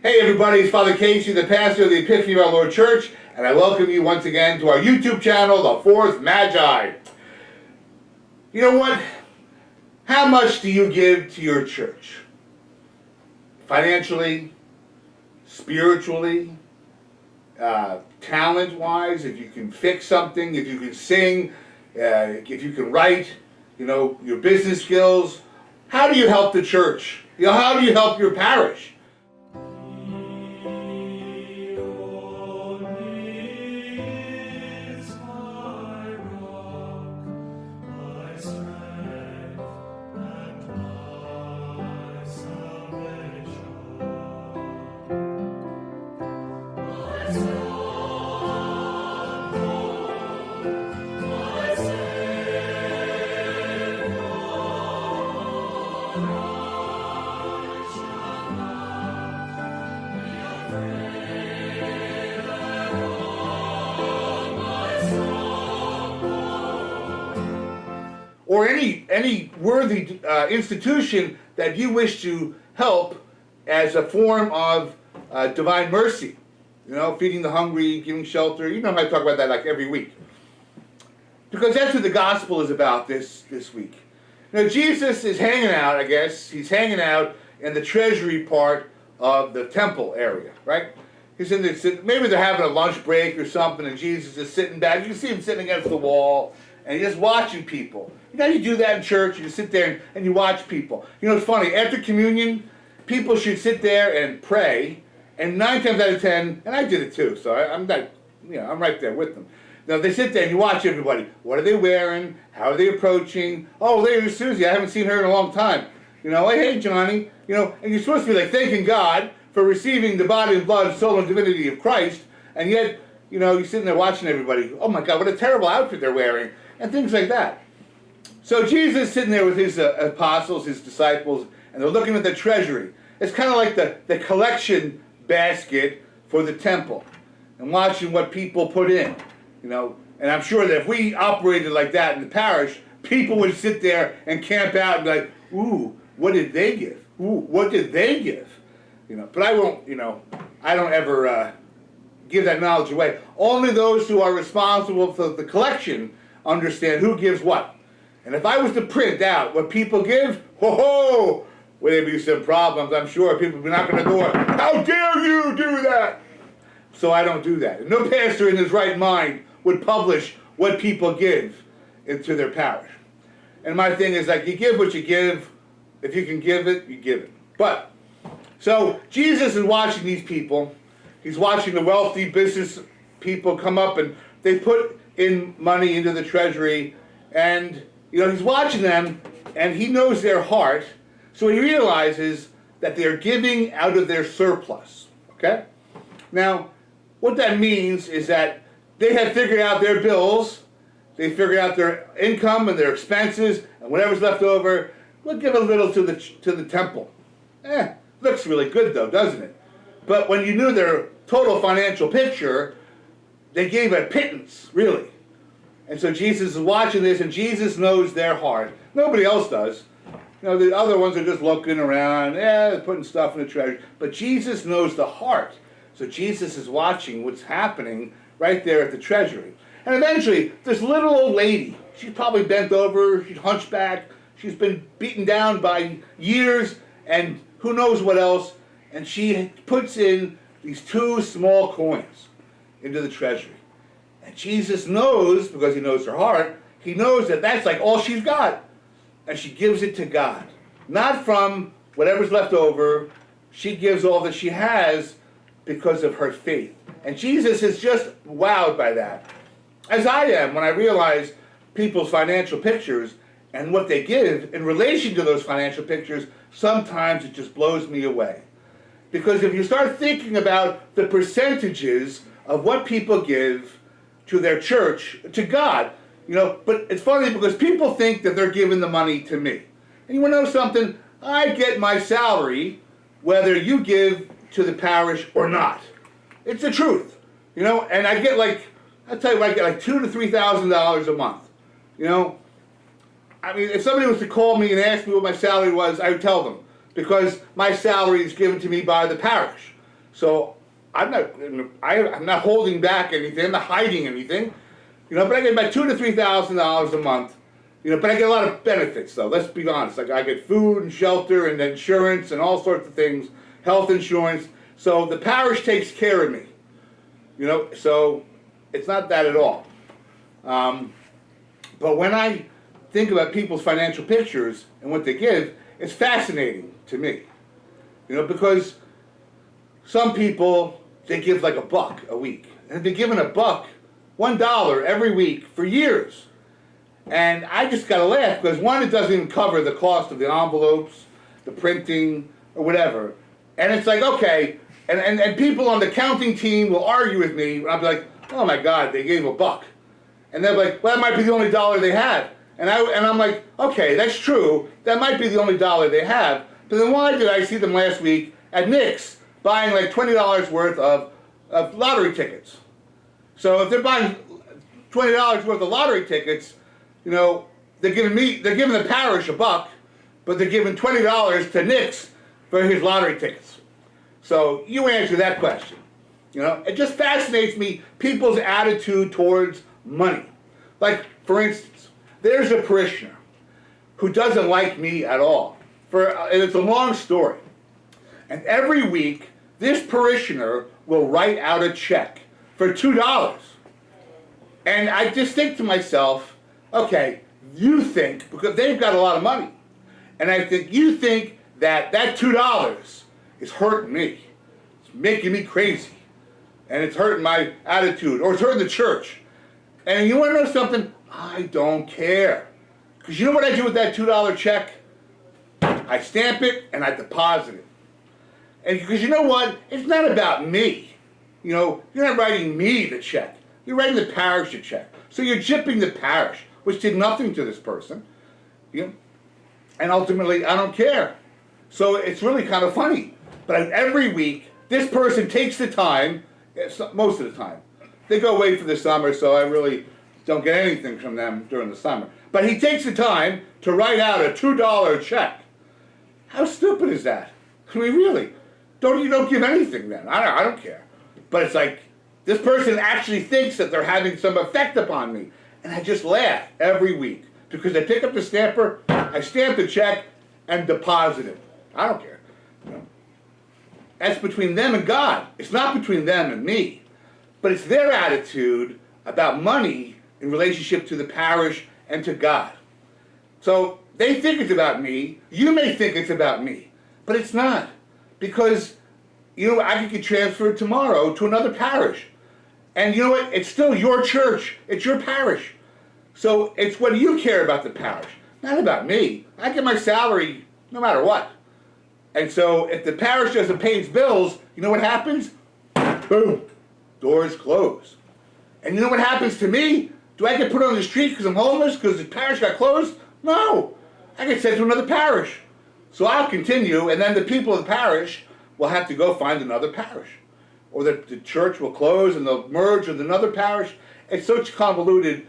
Hey everybody, it's Father Casey, the pastor of the Epiphany of Our Lord Church, and I welcome you once again to our YouTube channel, The Fourth Magi. You know what? How much do you give to your church? Financially, spiritually, talent-wise, if you can fix something, if you can sing, if you can write, your business skills. How do you help the church? How do you help your parish? Or any worthy institution that you wish to help as a form of divine mercy. Feeding the hungry, giving shelter. I talk about that like every week. Because that's what the gospel is about this week. Jesus is hanging out, I guess. He's hanging out in the treasury part of the temple area, right? He's in there, maybe they're having a lunch break or something, and Jesus is sitting back. You can see him sitting against the wall, and he's just watching people. You do that in church. You sit there and you watch people. It's funny. After communion, people should sit there and pray, and 9 times out of 10, and I did it too, so I'm not, I'm right there with them. Now they sit there and you watch everybody. What are they wearing? How are they approaching? Oh, there's Susie. I haven't seen her in a long time. Hey Johnny. And you're supposed to be like thanking God for receiving the body and blood, soul, and divinity of Christ, and yet, you're sitting there watching everybody. Oh my God, what a terrible outfit they're wearing, and things like that. So Jesus is sitting there with his apostles, his disciples, and they're looking at the treasury. It's kind of like the collection basket for the temple, and watching what people put in. And I'm sure that if we operated like that in the parish, people would sit there and camp out and be like, ooh, what did they give? Ooh, what did they give? But I won't, I don't ever give that knowledge away. Only those who are responsible for the collection understand who gives what. And if I was to print out what people give, would there be some problems? I'm sure people would be knocking on the door. How dare you do that? So I don't do that. And no pastor in his right mind would publish what people give into their parish. And my thing is like, you give what you give. If you can give it, you give it. But, so Jesus is watching these people. He's watching the wealthy business people come up and they put in money into the treasury, and he's watching them and he knows their heart, so he realizes that they're giving out of their surplus. Okay? Now, what that means is that they have figured out their bills, they figured out their income and their expenses, and whatever's left over, we'll give a little to the temple. Looks really good though, doesn't it? But when you knew their total financial picture, they gave a pittance, really. And so Jesus is watching this, and Jesus knows their heart. Nobody else does. The other ones are just looking around, putting stuff in the treasure. But Jesus knows the heart. So Jesus is watching what's happening right there at the treasury. And eventually, this little old lady, she's probably bent over, she's hunchback, she's been beaten down by years, and who knows what else, and she puts in these 2 small coins into the treasury. And Jesus knows, because he knows her heart, he knows that that's like all she's got. And she gives it to God. Not from whatever's left over. She gives all that she has because of her faith. And Jesus is just wowed by that. As I am when I realize people's financial pictures and what they give in relation to those financial pictures, sometimes it just blows me away. Because if you start thinking about the percentages of what people give to their church, to God, but it's funny because people think that they're giving the money to me. And you want to know something? I get my salary whether you give to the parish or not. It's the truth. And I get I'll tell you, I get $2,000 to $3,000 a month. I mean, if somebody was to call me and ask me what my salary was, I would tell them, because my salary is given to me by the parish. So I'm not holding back anything, I'm not hiding anything, but I get about $2,000 to $3,000 a month, but I get a lot of benefits though, let's be honest. Like I get food and shelter and insurance and all sorts of things, health insurance. So the parish takes care of me, so it's not that at all. But when I think about people's financial pictures and what they give, it's fascinating to me, because some people, they give like $1 a week, and they're given $1 every week for years. And I just gotta laugh, because one, it doesn't even cover the cost of the envelopes, the printing, or whatever. And it's like, okay, and people on the counting team will argue with me, and I'll be like, oh my God, they gave $1. And they're like, well, that might be the only dollar they have. And I'm like, okay, that's true, that might be the only dollar they have, but then why did I see them last week at Nick's buying like $20 worth of lottery tickets? So if they're buying $20 worth of lottery tickets, they're giving the parish $1, but they're giving $20 to Nick's for his lottery tickets. So you answer that question. It just fascinates me, people's attitude towards money. Like, for instance, there's a parishioner who doesn't like me at all. And it's a long story. And every week, this parishioner will write out a check for $2. And I just think to myself, okay, you think, because they've got a lot of money, and I think you think that $2 is hurting me. It's making me crazy. And it's hurting my attitude, or it's hurting the church. And you want to know something? I don't care. Because you know what I do with that $2 check? I stamp it and I deposit it. And because you know what? It's not about me. You're not writing me the check. You're writing the parish a check. So you're gypping the parish, which did nothing to this person. And ultimately, I don't care. So it's really kind of funny. But every week, this person takes the time, most of the time. They go away for the summer, so I really don't get anything from them during the summer. But he takes the time to write out a $2 check. How stupid is that? I mean, really? You don't give anything then. I don't care. But it's like, this person actually thinks that they're having some effect upon me. And I just laugh every week. Because I pick up the stamper, I stamp the check, and deposit it. I don't care. That's between them and God. It's not between them and me. But it's their attitude about money in relationship to the parish and to God. So they think it's about me. You may think it's about me. But it's not. Because, I could get transferred tomorrow to another parish. And you know what? It's still your church. It's your parish. So it's what you care about the parish, not about me. I get my salary no matter what. And so if the parish doesn't pay its bills, you know what happens? Boom. Doors close. And you know what happens to me? Do I get put on the street because I'm homeless because the parish got closed? No. I get sent to another parish. So I'll continue, and then the people of the parish will have to go find another parish. Or the church will close and they'll merge with another parish. It's such a convoluted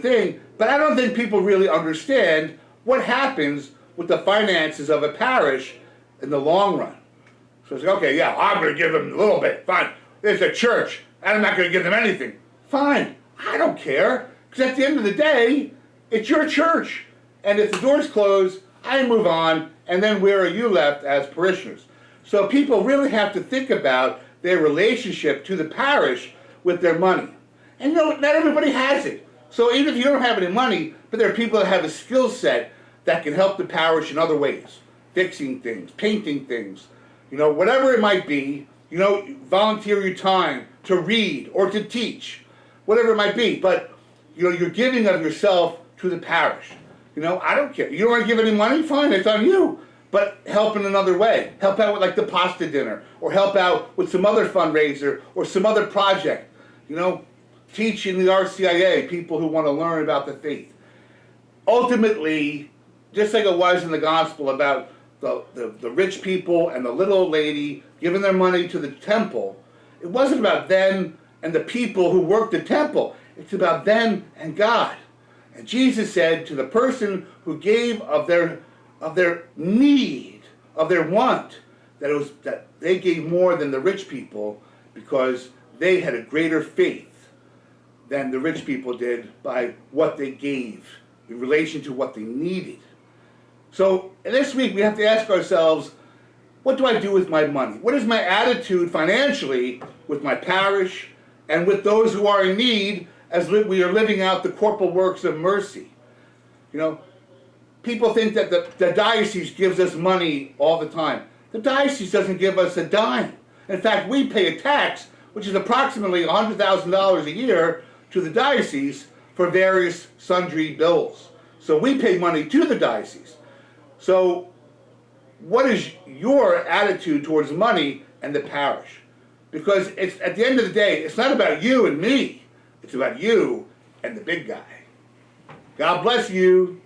thing, but I don't think people really understand what happens with the finances of a parish in the long run. So it's like, okay, yeah, I'm going to give them a little bit. Fine. It's a church, and I'm not going to give them anything. Fine. I don't care. Because at the end of the day, it's your church. And if the doors close, I move on, and then where are you left as parishioners? So people really have to think about their relationship to the parish with their money. And not everybody has it. So even if you don't have any money, but there are people that have a skill set that can help the parish in other ways. Fixing things, painting things, whatever it might be, volunteer your time to read or to teach, whatever it might be. But, you're giving of yourself to the parish. I don't care. You don't want to give any money? Fine, it's on you. But help in another way. Help out with like the pasta dinner, or help out with some other fundraiser or some other project. Teach in the RCIA, people who want to learn about the faith. Ultimately, just like it was in the gospel about the rich people and the little old lady giving their money to the temple, it wasn't about them and the people who worked the temple. It's about them and God. And Jesus said to the person who gave of their need, of their want, that they gave more than the rich people because they had a greater faith than the rich people did by what they gave in relation to what they needed. So this week we have to ask ourselves, what do I do with my money? What is my attitude financially with my parish and with those who are in need as we are living out the corporal works of mercy? You know, people think that the diocese gives us money all the time. The diocese doesn't give us a dime. In fact, we pay a tax, which is approximately $100,000 a year to the diocese for various sundry bills. So we pay money to the diocese. So what is your attitude towards money and the parish? Because it's, at the end of the day, it's not about you and me. It's about you and the big guy. God bless you.